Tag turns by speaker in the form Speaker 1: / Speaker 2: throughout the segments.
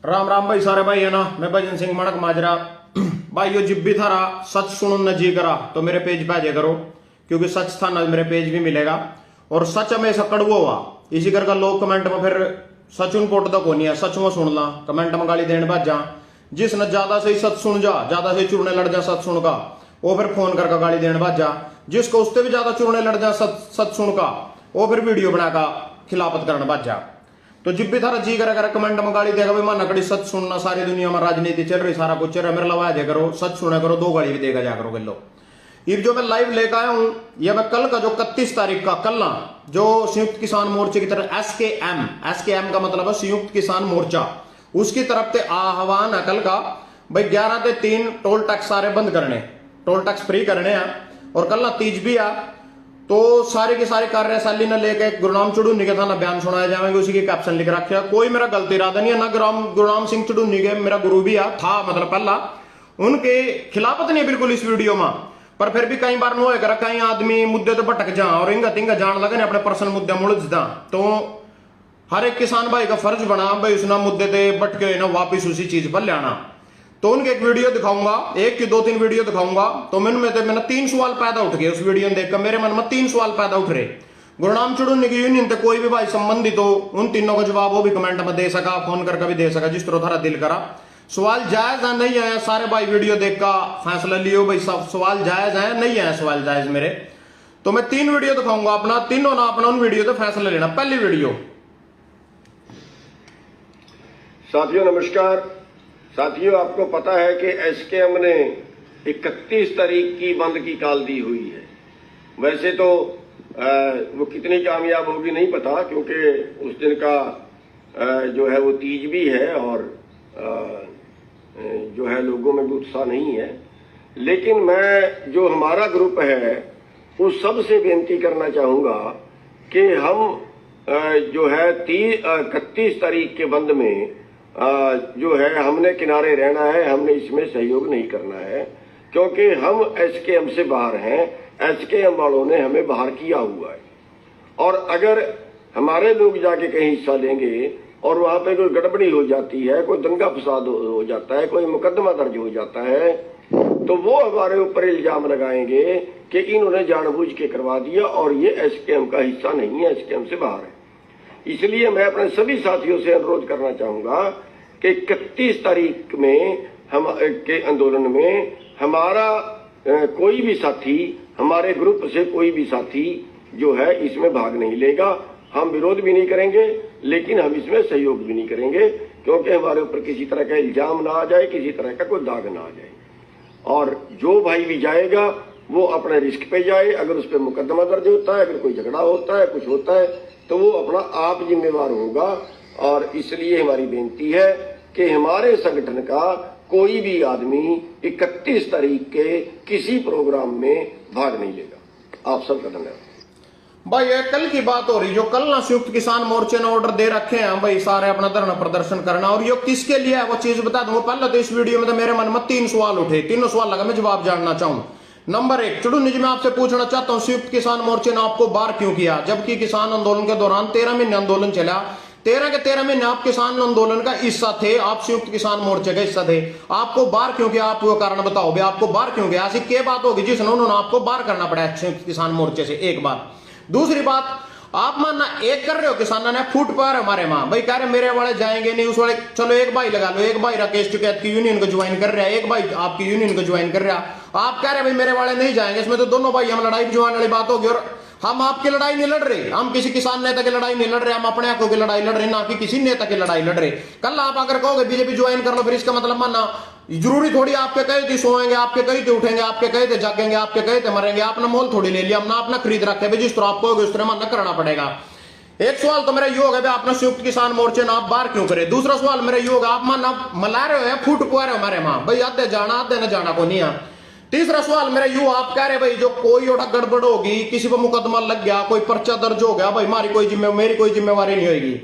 Speaker 1: राम राम भाई सारे भाई है ना। मैं भजन सिंह मणक माजरा भाई। यो जिब भी थारा सच सुनो न जी करा तो मेरे पेज पे आ जाया करो, क्योंकि सच था ना मेरे पेज भी मिलेगा। और सच हमेशा कड़वा हुआ इसी करके लोग कमेंट में फिर सच उन पोट तक होनी है, सच में सुन ला कमेंट में गाली देने बाज जा। जिसने ज्यादा सही सच सुन जा, ज्यादा सही चुड़ने लड़ जा सच सुन का, वो फिर फोन करके गाली देने बाज जा। जिसको उससे भी ज्यादा चुड़ने लड़ जा सच सुन का, वो फिर वीडियो बना का खिलाफत करने बाज जा। तो जिब भी थारा जी करेगा कमेंट में गाली देगा भाई माना कड़ी सच सुनना, सारी दुनिया में राजनीति चल रही, सारा कुछ चल रहा है, मेरे लवा जाया करो, सच सुना करो, दो गाली भी देगा जा करो गलो। ये जो मैं लाइव लेकर आया हूं, यह मैं कल का जो 31 तारीख का कल ना जो संयुक्त किसान मोर्चे की तरफ एसकेएम का मतलब है संयुक्त किसान मोर्चा, उसकी तरफ से आह्वान है कल का भाई 11 से 3 टोल टैक्स सारे बंद करने, टोल टैक्स फ्री करने हैं। और कल ना तीज भी है, तो सारे के सारे कार्यशाली न लेके गुरुनाम चुड़ूनी के थाना बयान सुनाया जाएंगे, उसी की कैप्शन लिख रखा। कोई मेरा गलती इरादा नहीं है, ना गुरुनाम सिंह चुड़ूनी के मेरा गुरु भी था मतलब पहला, उनके खिलाफत नहीं बिल्कुल इस वीडियो में। पर फिर भी कई बार नो है कई आदमी मुद्दे तो भटक जा और इंगा तिंगा जान लगे अपने पर्सनल मुद्दे मुलझ दा, तो हर एक किसान भाई का फर्ज बना भाई उसना मुद्दे ते भटके ना वापिस उसी चीज पर लाना। तो उनके एक वीडियो दिखाऊंगा, एक की 2-3 वीडियो दिखाऊंगा। तो मैंने 3 सवाल पैदा उठ गए उस वीडियो में देखकर, मेरे मन में 3 सवाल पैदा उठ रहे। गुरुनाम चुड़ूनी की यूनियन से कोई भी भाई संबंधित हो, उन तीनों का जवाब वो भी कमेंट में दे सका, फोन करके भी दे सका, जिस तरह थारा दिल करा। सवाल जायज है नहीं है, सारे भाई वीडियो देख का फैसला लियो भाई सब सवाल जायज है नहीं है, सवाल जायज मेरे। तो मैं 3 वीडियो दिखाऊंगा अपना, तीनों ना अपना उन वीडियो तो फैसला लेना। पहली वीडियो।
Speaker 2: साथियों नमस्कार। साथियों आपको पता है कि एसकेएम ने 31 तारीख की बंद की कॉल दी हुई है। वैसे तो वो कितनी कामयाब होगी नहीं पता, क्योंकि उस दिन का जो है वो तीज भी है और जो है लोगों में भी उत्साह नहीं है। लेकिन मैं जो हमारा ग्रुप है उस सबसे बेनती करना चाहूंगा कि हम जो है 31 तारीख के बंद में जो है हमने किनारे रहना है, हमने इसमें सहयोग नहीं करना है, क्योंकि हम एसकेएम से बाहर हैं, एसकेएम वालों ने हमें बाहर किया हुआ है। और अगर हमारे लोग जाके कहीं हिस्सा लेंगे और वहां पे कोई गड़बड़ी हो जाती है, कोई दंगा फसाद हो जाता है, कोई मुकदमा दर्ज हो जाता है, तो वो हमारे ऊपर इल्जाम लगाएंगे कि इन्होंने जानबूझ के करवा दिया और ये एसकेएम का हिस्सा नहीं है, एसकेएम से बाहर है। इसलिए मैं अपने सभी साथियों से अनुरोध करना चाहूंगा कि 31 तारीख में हम के आंदोलन में हमारा कोई भी साथी, हमारे ग्रुप से कोई भी साथी जो है इसमें भाग नहीं लेगा। हम विरोध भी नहीं करेंगे, लेकिन हम इसमें सहयोग भी नहीं करेंगे, क्योंकि हमारे ऊपर किसी तरह का इल्जाम ना आ जाए, किसी तरह का कोई दाग ना आ जाए। और जो भाई भी जाएगा वो अपने रिस्क पे जाए। अगर उस पर मुकदमा दर्ज होता है, अगर कोई झगड़ा होता है, कुछ होता है, तो वो अपना आप जिम्मेवार होगा। और इसलिए हमारी बेनती है कि हमारे संगठन का कोई भी आदमी 31 तारीख के किसी प्रोग्राम में भाग नहीं लेगा। आप सबका धन्यवाद।
Speaker 1: भाई ये कल की बात हो रही, जो कल ना संयुक्त किसान मोर्चे ने ऑर्डर दे रखे हैं भाई सारे अपना धरना प्रदर्शन करना, और ये किसके लिए है वो चीज बता दूंगा। पहले तो इस वीडियो में तो मेरे मन में 3 सवाल उठे, तीनों सवाल लगा मैं जवाब जानना चाहूँ। नंबर 1, चुड़ूनी जी मैं आपसे पूछना चाहता हूँ, संयुक्त किसान मोर्चे ने आपको बाहर क्यों किया, जबकि किसान आंदोलन के दौरान 13 महीने आंदोलन चला, 13 के 13 महीने आप किसान आंदोलन का हिस्सा थे, आप संयुक्त किसान मोर्चे का हिस्सा थे, आपको बाहर क्यों किया, आप वो कारण बताओ भाई आपको बाहर क्यों किया। ऐसी क्या बात होगी जिसने उन्होंने आपको बाहर करना पड़ा संयुक्त किसान मोर्चे से, एक बात। दूसरी बात, आप मानना एक कर रहे हो किसानों ने फूट पर हमारे मां भाई कह रहे मेरे वाले जाएंगे नहीं, उस वाले चलो एक भाई लगा लो, एक भाई राकेश टिकैत की यूनियन को ज्वाइन कर रहा है, एक भाई आपकी यूनियन को ज्वाइन कर रहा है, आप कह रहे भाई मेरे वाले नहीं जाएंगे। इसमें तो दोनों भाई हम लड़ाई जुआन वाली बात होगी। और हम आपकी लड़ाई नहीं लड़ रहे, हम किसी किसान नेता की लड़ाई नहीं लड़ रहे, हम अपने आंखों की लड़ाई लड़ रहे, ना कि किसी नेता की लड़ाई लड़ रहे। कल आप अगर कहोगे बीजेपी ज्वाइन कर लो, फिर इसका मतलब मानना जरूरी थोड़ी आपके कहे थे सोएंगे, आपके कहे थे उठेंगे, आपके कहे थे जागेंगे, आपके कहे थे मरेंगे। आपने मोल थोड़ी ले लिया, हमने अपना खरीद रखे भाई, जिस तरह आप कहोगे उस तरह मानना करना पड़ेगा। एक सवाल तो मेरा ये होगा भाई आपने संयुक्त किसान मोर्चे ना आप बाहर क्यों करे। दूसरा सवाल मेरा ये होगा आप मानना मला रहे हो फूट पुआ रहे हो हमारे मां भाई, आधे जाना आधे न जाना को नहीं है। तीसरा सवाल मेरा यू आप कह रहे भाई जो कोई ओटा गड़बड़ होगी, किसी पर मुकदमा लग गया, कोई पर्चा दर्ज हो गया भाई, मेरी कोई जिम्मेवारी नहीं होगी।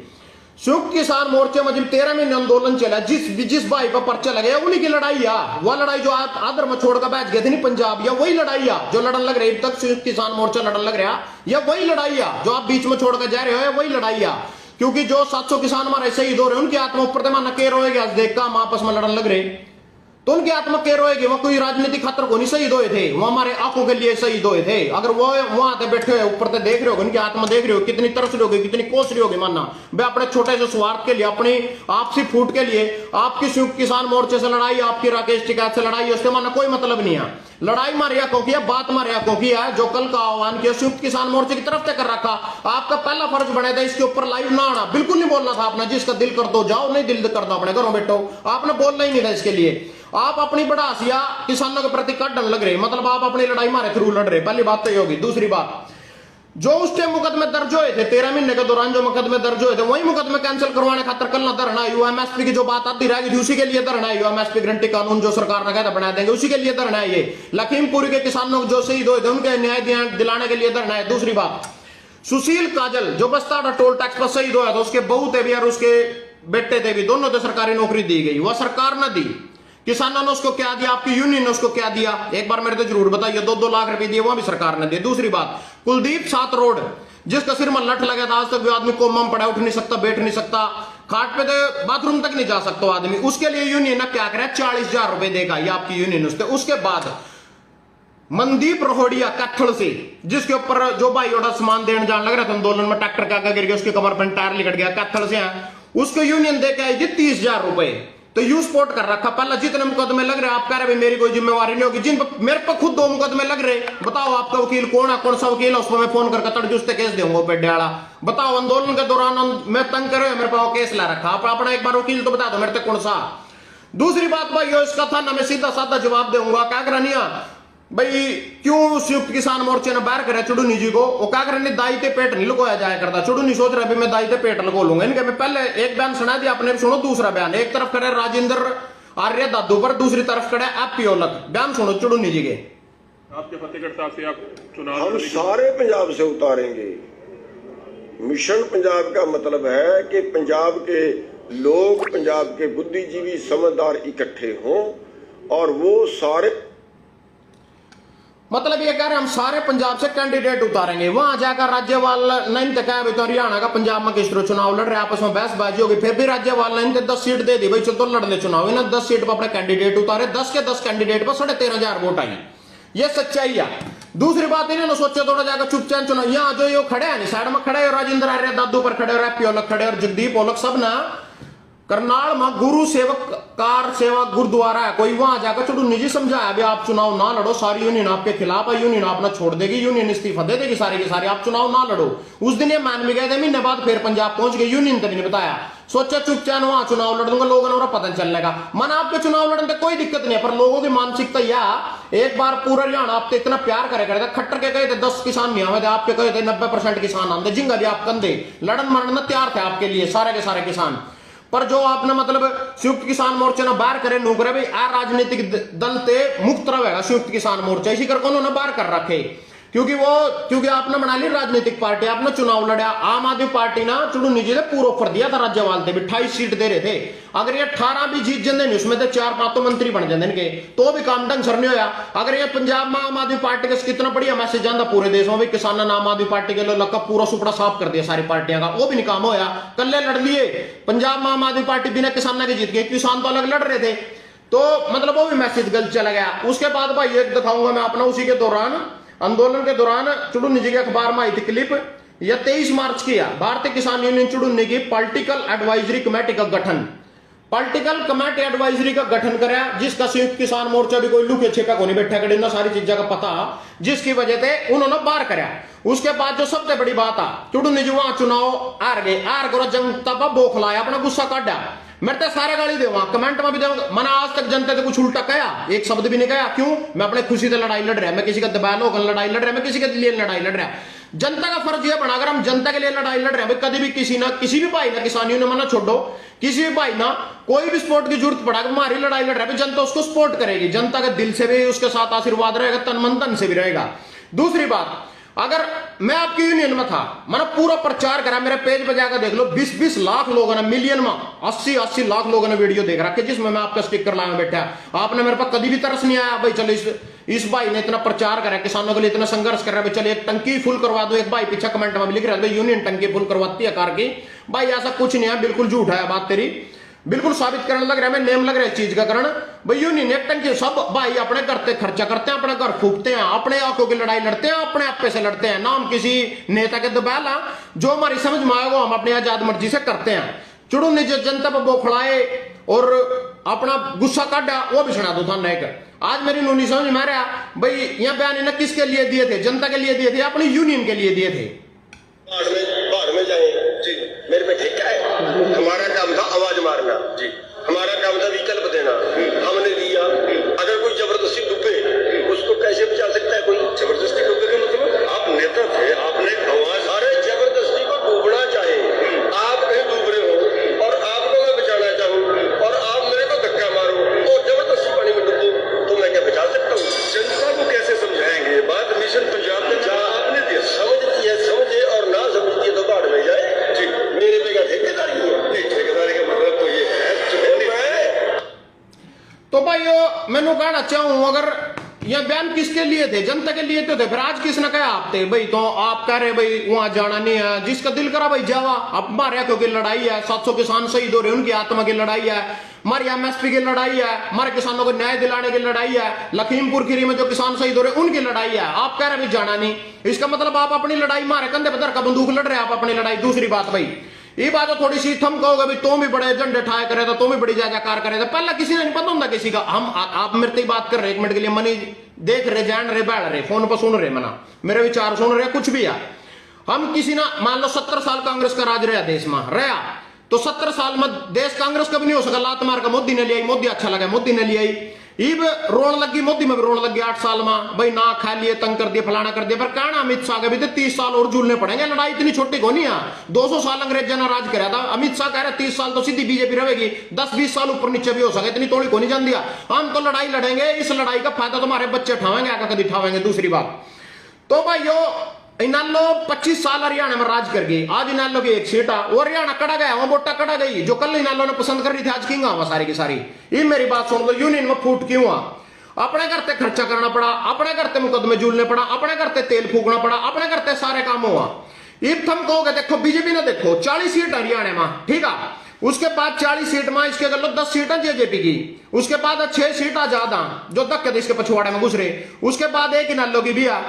Speaker 1: संयुक्त किसान मोर्चे में जब 13 महीने आंदोलन चला, जिस भाई पर पर्चा लगे उन्हीं की लड़ाई है, वह लड़ाई जो आप आदर में छोड़कर बैठ गए थे नहीं पंजाब, या वही लड़ाई है जो लड़न लग रही तक संयुक्त किसान मोर्चा लड़न लग रहा, या वही लड़ाई है जो आप बीच में छोड़कर जा रहे हो, या वही लड़ाई है। क्योंकि जो 700 किसान हमारे शहीद हो रहे हैं उनकी आत्मा ऊपर से माना के रोएगी, आज देख का हम आपस में लड़न लग रहे, तो उनकी आत्मा के रोएगी। वो कोई राजनीतिक खतर को नहीं शहीद हुए थे, वो हमारे आंखों के लिए शहीद हुए थे। अगर वो वहां पे बैठे हुए ऊपर से देख रहे हो, उनकी आत्मा देख रहे हो कितनी तरस रही होगी, कितनी कोस रही होगी, मानना वे अपने छोटे से स्वार्थ के लिए, अपनी आपसी फूट के लिए, आपकी संयुक्त किसान मोर्चे से लड़ाई, आपकी राकेश टिकैत से लड़ाई, उसके माना कोई मतलब नहीं है। लड़ाई मारे आंखों की है, बात मारे आंखों की है। जो कल का आह्वान किया संयुक्त किसान मोर्चे की तरफ से कर रखा, आपका पहला फर्ज बने था इसके ऊपर लाइव ना आना, बिल्कुल नहीं बोलना था आपने। जिसका दिल कर दो जाओ, नहीं दिल कर दो अपने घरों बैठो, आपने बोलना ही नहीं था इसके लिए। आप अपनी बड़ासिया किसानों के प्रति काटने लग रहे, मतलब आप अपनी लड़ाई मारे थ्रू लड़ रहे। पहली बात तो ये होगी। दूसरी बात, जो उस टाइम मुकदमे दर्ज हुए थे 13 महीने के दौरान, जो मुकदमे दर्ज हुए थे वही मुकदमे कैंसिल करवाने खातर कल ना धरना हुआ। एमएसपी की जो बात आती रहेगी थी उसी के लिए धरना हुआ। एमएसपी गारंटी कानून जो सरकार ने कहता बना देंगे, उसी के लिए धरना है। ये लखीमपुर के किसानों जो शहीद हुए थे उनके न्याय दिलाने के लिए धरना है। दूसरी बात, सुशील काजल जो बस्ताड़ा टोल टैक्स पर शहीद हुआ था, उसके बहू थे भी और उसके बेटे थे भी, दोनों को सरकारी नौकरी दी गई, वह सरकार ने दी। किसानों ने उसको क्या दिया, आपकी यूनियन ने उसको क्या दिया, एक बार मेरे तो जरूर बताइए। 2-2 लाख रुपए दिए, वहां भी सरकार ने दिए। दूसरी बात, कुलदीप 7 रोड जिसका सिर में लठ लगा था, आज तक भी आदमी कोमा में पड़ा, उठ नहीं सकता, बैठ नहीं सकता, खाट पे तो बाथरूम तक नहीं जा सकता आदमी, उसके लिए यूनियन ने क्या करा, 40,000 रुपए देगा ये आपकी यूनियन उसके। उसके बाद मनदीप रोहड़िया कैथल से, जिसके ऊपर जो भाई ओडा सामान देने जाने लग रहा था आंदोलन में, ट्रैक्टर का गिर गया, उसके कमर पर टायर लिकट गया, कैथल से है, उसको यूनियन दे के आएगी 30,000 रुपए। तो यू स्पोर्ट कर रखा। पहला जितने मुकदमे लग रहे आप कह रहे मेरी कोई जिम्मेवारी नहीं होगी, जिन मेरे पर खुद 2 मुकदमे लग रहे, बताओ आपका वकील कौन है, कौन सा वकील है, उसको मैं फोन करके तड़जुस्ते केस दूंगा पेड्डे वाला। बताओ आंदोलन के दौरान मैं तंग करे मेरे पास केस ला रखा, आप अपना एक बार वकील तो बता दो मेरे तक कौन सा। दूसरी बात भाई इसका था ना, मैं सीधा साधा जवाब दूंगा। क्या करनिया भाई, क्यों संयुक्त किसान मोर्चे ने बाहर करे चुड़ूनी जी को, वो क्या करने दाई के पेट नहीं लगाया जाया करता। चुड़ूनी सोच रहा मैं दाई के पेट लगा लूंगा इनके। मैं पहले एक बयान सुना दिया आपने, सुनो दूसरा बयान। एक तरफ खड़े राजेंद्र आर्य दादू पर, दूसरी तरफ खड़े एपी ओलक। बयान सुनो चुड़ूनी जी के।
Speaker 3: आपके फतेहगढ़ साहब से आप चुनाव,
Speaker 2: हम सारे पंजाब से उतारेंगे। मिशन पंजाब का मतलब है कि पंजाब के लोग, पंजाब के बुद्धिजीवी समझदार इकट्ठे हों और वो सारे,
Speaker 1: मतलब ये कह रहे हम सारे पंजाब से कैंडिडेट उतारेंगे। वहां जाकर राज्यपाल नहीं तक है तो हरियाणा का पंजाब में किस तरह चुनाव लड़ रहे, आपस में बहसबाजी होगी, फिर भी राज्यपाल ने 10 सीट दे दी, भाई चल तो लड़ ले चुनाव। इन्हें 10 सीट पर अपने कैंडिडेट उतारे, 10 के 10 कैंडिडेट पर 13,500 वोट आई। ये सच्चाई है। दूसरी बात इन्होंने सोचा थोड़ा जाकर चुपचाप चुनाव, यहाँ जो ये खड़े हैं साइड में खड़े, राजेंद्र आर्य दादू पर खड़े, और एपी ओलक खड़े, और जगदीप ओलक, सब ना करनाल में गुरु सेवक कार सेवा गुरुद्वारा है कोई, वहां जाकर चुड़ूनी जी समझाया भी आप चुनाव ना लड़ो, सारी यूनियन आपके खिलाफ है, यूनियन अपना छोड़ देगी, यूनियन इस्तीफा दे देगी सारी की सारी, आप चुनाव ना लड़ो। उस दिन ये मान भी गए थे, महीने बाद फिर पंजाब पहुंच गए, यूनियन तक नहीं बताया, सोचा चुपचाप वहां चुनाव लड़ दूंगा, लोगों ने पता चलने का मन। आपके चुनाव लड़ने कोई दिक्कत नहीं है, पर लोगों की मानसिकता यह, एक बार पूरा हरियाणा आप तो इतना प्यार करे करते, खट्टर के कहे थे 10 किसान नहीं आवे थे, आपके कहे थे 90% किसान आते, जिंगा भी आप कंधे लड़न मरन तैयार थे आपके लिए सारे के सारे किसान। पर जो आपने मतलब संयुक्त किसान मोर्चे ने बाहर करे नौकरे भाई, आ राजनीतिक दल ते मुक्त रहेगा संयुक्त किसान मोर्चा, इसी करके उन्होंने बाहर कर रखे, क्योंकि आपने बना ली राजनीतिक पार्टी, आपने चुनाव लड़ा। आम आदमी पार्टी ना चुड़ूनी जी ने पूरा ऑफर दिया था राज्यपाल थे, 28 सीट दे रहे थे, अगर ये 18 भी जीत जाते नहीं, उसमें तो 4-5 तो मंत्री बन जाते इनके, तो भी काम ढंग सर नहीं होया। अगर ये पंजाब में आम आदमी पार्टी का कितना बढ़िया मैसेज जाता पूरे देश में, किसानों ने आम आदमी पार्टी के लिए लगा पूरा सुपड़ा साफ कर दिया सारी पार्टियां का, वो भी नहीं काम होया। कल्ले लड़ लिए पंजाब में आम आदमी पार्टी बिना किसानों के जीत गई, किसान तो अलग लड़ रहे थे, तो मतलब वो भी मैसेज गलत चला गया। उसके बाद भाई एक दिखाऊंगा मैं अपना, उसी के दौरान आंदोलन के दौरान चुड़ूनी जी के अखबार में आई थी क्लिप, यह 23 मार्च की है। भारतीय किसान यूनियन चुड़ूनी की पॉलिटिकल एडवाइजरी कमेटी का गठन, पॉलिटिकल कमेटी एडवाइजरी का गठन कराया, जिसका संयुक्त किसान मोर्चा भी कोई लुके छिपा को नहीं बैठा करे ना, सारी चीजों का पता, जिसकी वजह से उन्होंने बाहर कराया। उसके बाद जो सबसे बड़ी बात है, चुड़ूनी जी वहां चुनाव हार गए, हार करो जनता पर बोखलाया, अपना गुस्सा काटा, मेरे तो सारे गाली दे, कमेंट में भी दे, मैंने आज तक जनता से कुछ उल्टा कहा, एक शब्द भी नहीं कहा। क्यों? मैं अपने खुशी से लड़ाई लड़ रहा, मैं किसी का दबाव होकर लड़ाई लड़ रहा, मैं किसी के लिए लड़ाई लड़ रहा। जनता का फर्ज यह बना, अगर हम जनता के लिए लड़ाई लड़ रहे हैं, कभी भी किसी भी भाई ना, किसानियों ने मना छोड़ो, किसी भी भाई ना कोई भी सपोर्ट की जरूरत पड़ा, हमारी लड़ाई लड़ रहा है, जनता उसको सपोर्ट करेगी, जनता के दिल से भी उसके साथ आशीर्वाद रहेगा, तन मन धन से भी रहेगा। दूसरी बात, अगर मैं आपकी यूनियन में था, मैंने पूरा प्रचार करा, मेरे पेज पर जाकर देख लो, 20-20 लाख लोगों ने, मिलियन में 80-80 लाख लोगों ने वीडियो देख रखा है, जिसमें मैं आपका स्टिकर लाया बैठा। आपने मेरे पास कभी भी तरस नहीं आया भाई, चलो इस भाई ने इतना प्रचार करा, किसानों के लिए इतना संघर्ष कर रहा है, चलिए एक टंकी फुल करवा दो। एक भाई पीछे कमेंट में लिख रहा है यूनियन टंकी फुल करवाती है कार की, भाई ऐसा कुछ नहीं है, बिल्कुल झूठ है बात तेरी, बिल्कुल साबित करने लग रहा है, मैं नेम लग रहा है इस चीज का कारण। भाई यूनियन एक्ट के सब भाई अपने करते खर्चा करते हैं, अपने घर फूकते हैं, अपने आंखों की लड़ाई लड़ते हैं, अपने आप पे से लड़ते हैं, नाम किसी नेता के दबाला, जो हमारी समझ में आएगा हम अपनी आजाद मर्जी से करते हैं। चुड़ू ने जो जनता पर बौखलाए और अपना गुस्सा काटा वो भी सुना दो था नहीं कर। आज मेरी नूनी समझ में आ रहा भाई यहाँ बयान इन्हें किसके लिए दिए थे, जनता के लिए दिए थे, अपनी यूनियन के लिए दिए थे।
Speaker 2: बाहर में जाए जी, मेरे पे ठीक है, हमारा काम था आवाज मारना जी, हमारा काम था विकल्प देना, हमने दिया। अगर कोई जबरदस्ती डूबे उसको कैसे बचा सकता है कोई? जबरदस्ती डूबे का मतलब आप नेता थे, आपने आवाज, अरे जबरदस्ती को डूबना चाहे, आप कहीं डूब रहे हो और आपको मैं बचाना चाहूँ और आप मेरे को धक्का मारो और जबरदस्ती पानी में डूबो तो मैं क्या बचा सकता हूँ? जनता को कैसे समझाएंगे ये बात? मिशन पंजाब में जहाँ आपने दिया समझती है, समझे और ना समझती है तो बाढ़ में जाए जी। मेरे पे क्या ठेकेदारी है? नहीं, ठेकेदारी का मतलब तो ये है
Speaker 1: तो भाई मैंने कहना चाहूं अगर ये बयान किसके लिए थे, जनता के लिए तो थे, फिर आज किसने कहा आप थे भाई? तो आप कह रहे भाई वहां जाना नहीं है, जिसका दिल करा भाई जावा। अब हमारे क्योंकि लड़ाई है, 700 किसान शहीद हो रहे, उनकी आत्मा की लड़ाई है, हमारी एमएसपी की लड़ाई है, हमारे किसानों को न्याय दिलाने की लड़ाई है, लखीमपुर खीरी में जो किसान शहीद हो रहे उनकी लड़ाई है। आप कह रहे भाई जाना नहीं, इसका मतलब आप अपनी लड़ाई मारे कंधे पर धर का बंदूक लड़ रहे हैं आप अपनी लड़ाई। दूसरी बात भाई ये बात थोड़ी सी थम कहोगे भाई तुम भी बड़े झंडे ठाए करे तो तुम भी बड़ी जयकार करे, तो पहला किसी ने नहीं पता होता किसी का। हम आप मेरे से बात कर रहे 1 मिनट के लिए, मनी देख रहे, जान रहे, बैठ रहे, फोन पर सुन रहे, मना मेरे विचार सुन रहे, कुछ भी है। हम किसी ना मान लो 70 साल कांग्रेस का राज रहा देश में रहा, तो 70 साल में देश कांग्रेस का भी नहीं हो सका, लात मार का मोदी ने लिया, मोदी अच्छा लगा मोदी ने लिया, ईब रोन लगी मोदी में भी रोन लगी 8 साल में भाई, ना खा लिए, तंग कर दिए, फलाना कर दिया। पर कहना अमित शाह के भी तो 30 साल और झूलने पड़ेंगे, लड़ाई इतनी छोटी को नहीं है। 200 साल अंग्रेजों ने राज कराया था, अमित शाह कह रहे 30 साल तो सीधी बीजेपी रहेगी, 10-20 साल ऊपर नीचे भी हो सके, इतनी तोड़ी को नहीं जान दिया। हम तो लड़ाई लड़ेंगे, इस लड़ाई का फायदा तो हमारे बच्चे उठावेंगे, आगे कभी उठावेंगे। दूसरी बात तो भाई इनालो 25 साल हरियाणा में राज कर गई, आज इनालो की 1 सीट और हरियाणा कड़ा गया, वहां वोटा कड़ा गई, जो कल इनालो ने पसंद कर रही थी आज किंगा सारी की सारी। ये मेरी बात सुन लो, यूनियन में फूट क्यों हुआ? अपने करते खर्चा करना पड़ा, अपने करते मुकदमे झूलने पड़ा, अपने करते तेल फूकना पड़ा, अपने करते सारे काम हुआ। इब थम कहोगे देखो बीजेपी ने देखो 40 सीट हरियाणा में, ठीक है, उसके बाद 40 सीट में इसके गलो 10 सीटें जेजेपी की, उसके बाद 6 सीटें ज्यादा जो धक्के इसके पछवाड़े में घुस रहे, उसके बाद एक इनालो की भी है।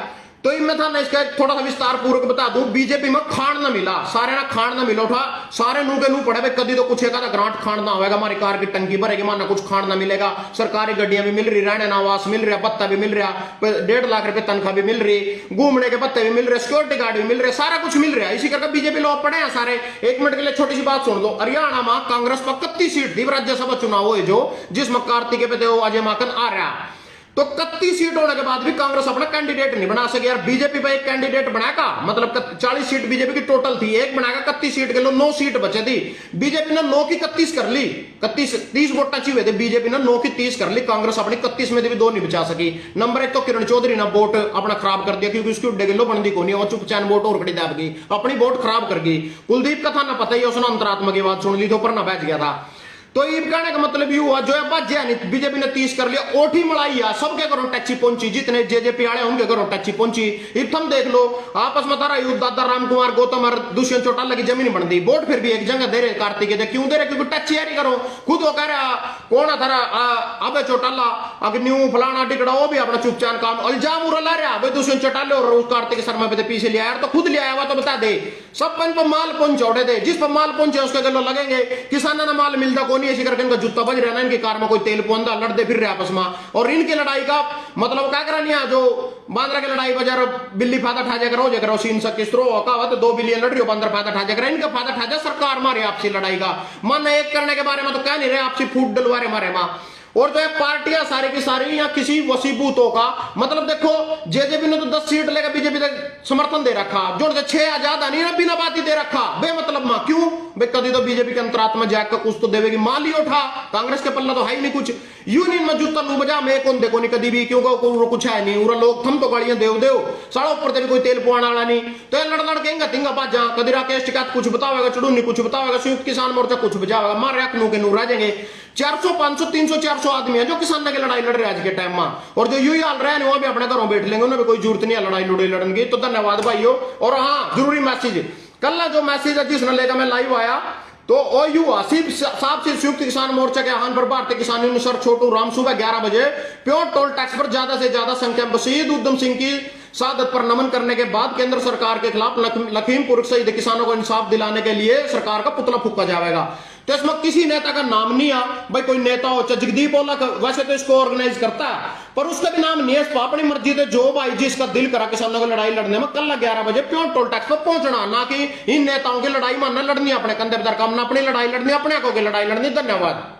Speaker 1: तो इनमें था ना इसका थोड़ा सा विस्तार पूर्वक बता दूं, बीजेपी में खान ना मिला, सारे ना खान ना मिला उठा, सारे नू के नू पड़े भाई, कभी तो कुछ एक ग्रांट खान ना होगा, हमारी कार की टंकी भरेगी, माना कुछ खान ना मिलेगा, सरकारी गड्डियां भी मिल रही, रहने आवास मिल रहा, पत्ता भी मिल रहा, 1.5 लाख रुपए तनख्वाह भी मिल रही, घूमने के पत्ते भी मिल रहे, सिक्योरिटी गार्ड भी मिल रहे, सारा कुछ मिल रहा है। इसी करके बीजेपी लोग पड़े हैं सारे। 1 मिनट के लिए छोटी सी बात सुन दो, हरियाणा में कांग्रेस पर 31 सीट थी, राज्यसभा चुनाव हुए जो जिसमें कार्तिक पे अजय माकन आ रहा, तो 31 सीट होने के बाद भी कांग्रेस अपना कैंडिडेट नहीं बना सके यार। बीजेपी पे एक कैंडिडेट बनाएगा, मतलब 40 सीट बीजेपी की टोटल थी, एक बनाएगा 31 सीट के लो 9 सीट बचे थी, बीजेपी ने 9 की 31 कर ली, 30 वोट चाहिए थे, बीजेपी ने 9 की 30 कर ली, कांग्रेस अपनी 31 में भी 2 नहीं बचा सकी। नंबर 1 तो किरण चौधरी ने वोट अपना खराब कर दिया, क्योंकि उसकी उड्डे गिलो बनती को नहीं, और चुपचान वोट और खड़ी दाब गई, अपनी वोट खराब कर गई। कुलदीप का था ना पता ही, उसने अंतरात्मा की बात सुन ली तो ऊपर ना बैठ गया था। तो ये कहने का मतलब ये हुआ जो है बीजेपी ने 30 कर लिया, ओठी मलाई है, सबके घरों टैक्सी पहुंची, जितने जेजेपी आए उनके घरों टैक्सी पहुंची। इथम देख लो आपस में तारा युद्ध, दादा राम कुमार गौतम और दुष्यंत चौटाला की जमीन बन दी, वोट फिर भी एक जगह दे रहे कार्तिक दे, क्यों दे रहे? क्योंकि टैक्सी यारी करो, खुद वो कह रहा कौन है थारा अबे चौटाला अग्निू फलाना टिकड़ा, वो भी अपना चुपचान काम इल्जाम उड़ा ला रहा भाई दुष्यंत चौटाले और कार्तिक शर्मा पे पीछे लिया यार, तो खुद लिया हुआ तो बता दे, सब पर माल पहुंचाओ दे, जिस पर माल पहुंचे उसके गलो लगेंगे, किसानों ने माल मिलता को नहीं, इसी करके इनका जूता बज रहा है, इनकी कार में कोई तेल पुंदा लड़ते फिर रहे आपस में। और इनकी लड़ाई का मतलब क्या करा नहीं, जो बांद्रा की लड़ाई बजा बिल्ली फायदा ठा जाकर हो जाकर सीन सक तो 2 बिलियन लड़ रही हो, बांद्रा फायदा ठा जाकर, इनका फायदा ठा जा सरकार मारे आपसी लड़ाई का, मन एक करने के बारे में तो कह नहीं रहे, आपसी फूट डलवारे मारे मां। और जो है पार्टियां सारी की सारी या किसी वसीबूतों का मतलब देखो, जेजेपी ने तो 10 सीट लेकर बीजेपी ने समर्थन दे रखा, जो 6 आजाद नहीं ना बिना बात ही दे रखा बेमतलब मां, क्यों भाई? कभी तो बीजेपी के अंतरात्मा जाकर कुछ तो देवेगी, माल ही उठा, कांग्रेस के पल्ला तो है ही नहीं कुछ। यूनियन में जूता लू बजा मैं कौन देखो नहीं कभी भी, क्योंकि कुछ है नहीं, उरा लोग थम तो गाड़ियां देव देव साढ़े ऊपर से भी कोई तेल पुआना वाला नहीं, तो लड़ लड़ के तिंगा बाजा, कभी राकेश टिकैत कुछ बतावेगा, चुड़ूनी कुछ बतावेगा, संयुक्त किसान मोर्चा कुछ बजावेगा, मारे अखनू के नू रह जाएंगे। 400 500 300 400 आदमी है जो किसानों की लड़ाई लड़ रहे आज के टाइम में, और जो यही हाल रहे हैं वहां भी अपने घरों बैठ लेंगे, उन्हें भी कोई जरूरत नहीं है लड़ाई लड़ने की। तो धन्यवाद भाइयों। और हाँ, जरूरी मैसेज, कल जो मैसेज है जिसने लेकर मैं लाइव आया तो ओ यू आसिफ साहब से संयुक्त किसान मोर्चा के आह्वान पर भारतीय किसान यूनियन सर छोटू राम सुबह 11 बजे प्योर टोल टैक्स पर ज्यादा से ज्यादा संख्या में शहीद उधम सिंह की शहादत पर नमन करने के बाद केंद्र सरकार के खिलाफ लखीमपुर शहीद किसानों को इंसाफ दिलाने के लिए सरकार का पुतला फूका जाएगा। तो इसमें किसी नेता का नाम नहीं आ, भाई कोई नेता हो चाहे जगदीप ओला वैसे तो इसको ऑर्गेनाइज करता है पर उसका भी नाम नहीं है। अपनी मर्जी से जो भाई जिसका दिल करा किसानों की लड़ाई लड़ने में कल 11 बजे प्योर टोल टैक्स पर पहुंचना, ना कि इन नेताओं की लड़ाई मानना लड़नी अपने कंधे पर काम, अपनी लड़ाई लड़नी अपने को की लड़ाई लड़नी। धन्यवाद।